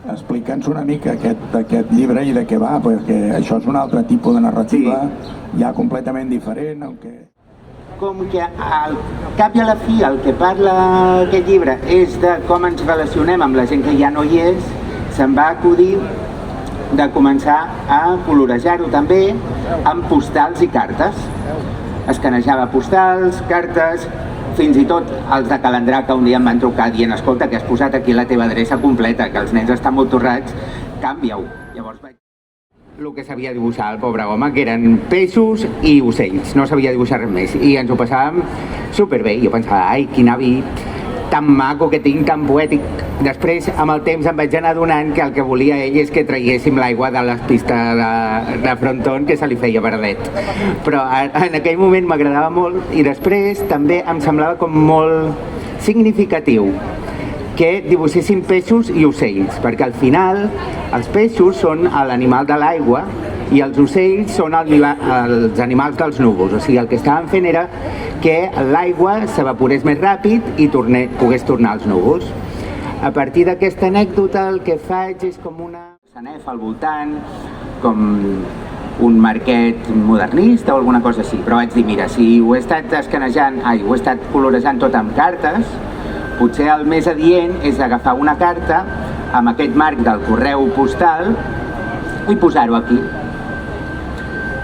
Explica'ns una mica aquest llibre i de què va, perquè això és un altre tipus de narrativa, ja completament diferent. Com que al cap i a la fi el que parla aquest llibre és de com ens relacionem amb la gent que ja no hi és, se'm va acudir de començar a colorejar-ho també amb postals i cartes. Escanejava postals, cartes, fins i tot els de Calandrà, que un dia em van trucar dient escolta, que has posat aquí la teva adreça completa, que els nens estan molt torrats, canvia-ho. Llavors vaig... El que sabia dibuixar el pobre home, que eren peixos i ocells, no sabia dibuixar res més, i ens ho passàvem superbé. Jo pensava, ai, quin avi tan maco que tinc, tan poètic. Després, amb el temps, em vaig anar adonant que el que volia ell és que traguéssim l'aigua de les pistes de fronton, que se li feia verdet. Però en aquell moment m'agradava molt, i després també em semblava com molt significatiu que dibuixéssim peixos i ocells, perquè al final els peixos són l'animal de l'aigua i els ocells són els animals dels núvols. O sigui, el que estàvem fent era que l'aigua s'evaporés més ràpid i pogués tornar als núvols. A partir d'aquesta anècdota el que faig és com una sanefa al voltant, com un marquet modernista o alguna cosa així. Però vaig dir, mira, si ho he estat ho he estat colorejant tot amb cartes, potser el més adient és agafar una carta amb aquest marc del correu postal i posar-ho aquí.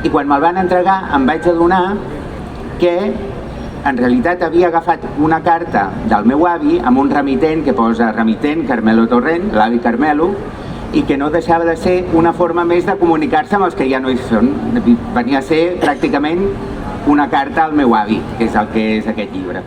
I quan me'l van entregar em vaig adonar que en realitat havia agafat una carta del meu avi amb un remitent que posa remitent Carmelo Torrent, l'avi Carmelo, i que no deixava de ser una forma més de comunicar-se amb els que ja no hi són. Venia a ser pràcticament una carta al meu avi, que és el que és aquest llibre.